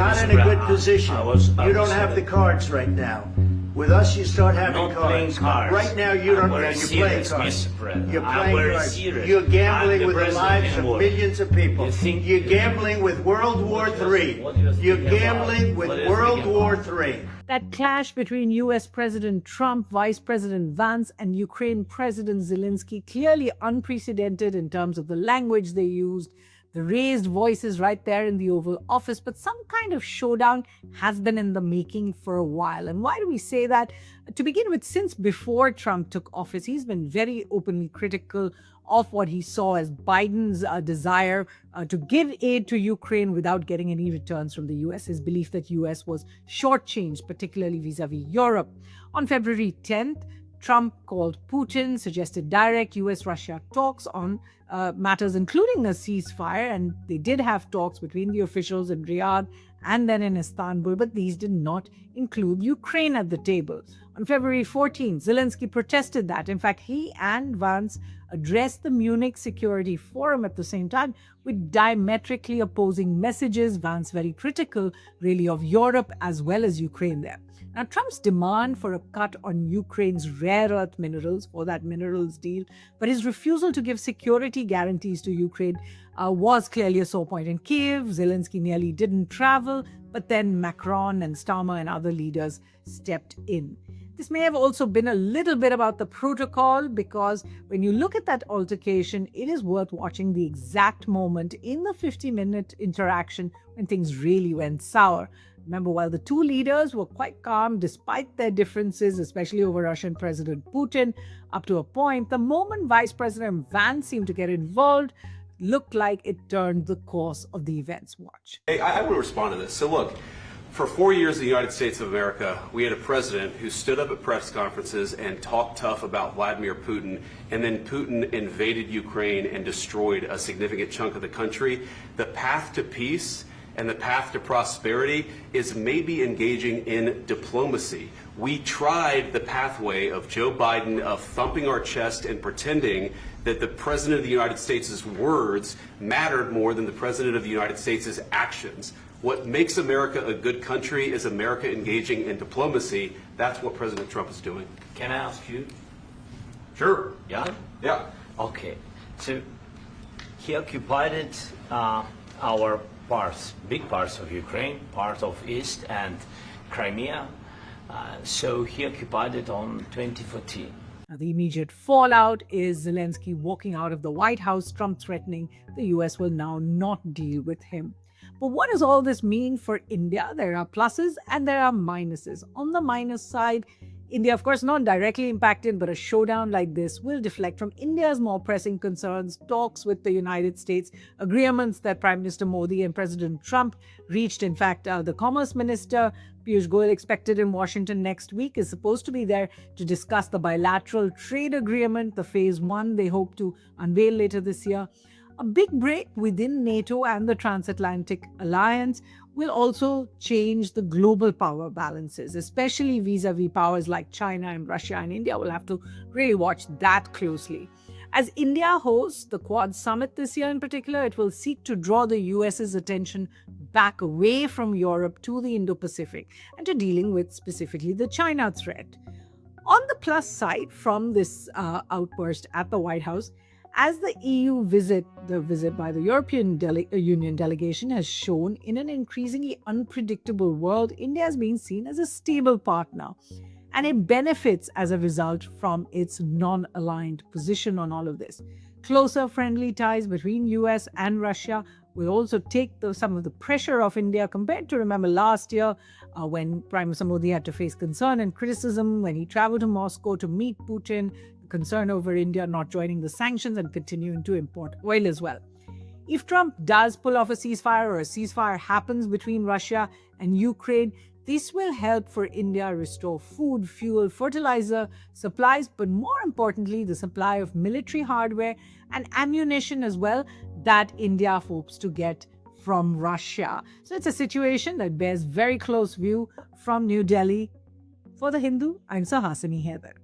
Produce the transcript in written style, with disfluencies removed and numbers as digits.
not in a good position. You don't have the cards right now. With us, you start having Not playing cards. Right now, you don't. I'm very You're playing serious, cards. Mr. President. You're I'm playing very cards. serious. You're gambling I'm with the president lives of in war. millions of people. You think- You're gambling with World War III. What do you think You're about? gambling with What do you World think War about? III. That clash between US President Trump, Vice President Vance, and Ukraine President Zelenskyy, clearly unprecedented in terms of the language they used, the raised voices right there in the Oval Office, but some kind of showdown has been in the making for a while. And why do we say that? To begin with, since before Trump took office, he's been very openly critical of what he saw as Biden's desire to give aid to Ukraine without getting any returns from the US. His belief that US was shortchanged, particularly vis-a-vis Europe. On February 10th, Trump called Putin, suggested direct US-Russia talks on matters including a ceasefire, and they did have talks between the officials in Riyadh and then in Istanbul, but these did not include Ukraine at the table. On February 14th, Zelenskyy protested that. In fact, he and Vance addressed the Munich Security Forum at the same time with diametrically opposing messages. Vance very critical, really, of Europe as well as Ukraine there. Now, Trump's demand for a cut on Ukraine's rare earth minerals for that minerals deal, but his refusal to give security guarantees to Ukraine was clearly a sore point in Kyiv. Zelenskyy nearly didn't travel, but then Macron and Starmer and other leaders stepped in. This may have also been a little bit about the protocol, because when you look at that altercation, it is worth watching the exact moment in the 50-minute interaction when things really went sour. Remember, while the two leaders were quite calm despite their differences, especially over Russian President Putin, up to a point, the moment Vice President Vance seemed to get involved, looked like it turned the course of the events. Watch. Hey, I want to respond to this. So look, for 4 years in the United States of America, we had a president who stood up at press conferences and talked tough about Vladimir Putin, and then Putin invaded Ukraine and destroyed a significant chunk of the country. The path to peace and the path to prosperity is maybe engaging in diplomacy. We tried the pathway of Joe Biden of thumping our chest and pretending that the President of the United States' words mattered more than the President of the United States' actions. What makes America a good country is America engaging in diplomacy. That's what President Trump is doing. Can I ask you? Sure. Yeah? Yeah. Okay. So he occupied our parts, big parts of Ukraine, part of East and Crimea. So he occupied it on 2014. Now, the immediate fallout is Zelenskyy walking out of the White House, Trump threatening the US will now not deal with him. But what does all this mean for India? There are pluses and there are minuses. On the minus side, India, of course, not directly impacted, but a showdown like this will deflect from India's more pressing concerns, talks with the United States, agreements that Prime Minister Modi and President Trump reached. In fact, the Commerce Minister, Piyush Goyal, expected in Washington next week, is supposed to be there to discuss the bilateral trade agreement, the phase 1 they hope to unveil later this year. A big break within NATO and the transatlantic alliance will also change the global power balances, especially vis-a-vis powers like China and Russia, and India will have to really watch that closely. As India hosts the Quad Summit this year in particular, it will seek to draw the US's attention back away from Europe to the Indo-Pacific and to dealing with specifically the China threat. On the plus side from this outburst at the White House, as the EU visit by the European Union delegation has shown, in an increasingly unpredictable world, India is being seen as a stable partner, and it benefits as a result from its non-aligned position on all of this. Closer friendly ties between US and Russia will also take some of the pressure off India, compared to, remember, last year when Prime Minister Modi had to face concern and criticism when he traveled to Moscow to meet Putin, concern over India not joining the sanctions and continuing to import oil as well. If Trump does pull off a ceasefire, or a ceasefire happens between Russia and Ukraine, this will help for India restore food, fuel, fertilizer supplies, but more importantly, the supply of military hardware and ammunition as well that India hopes to get from Russia. So it's a situation that bears very close view from New Delhi. For The Hindu, I'm Sahasini Heather.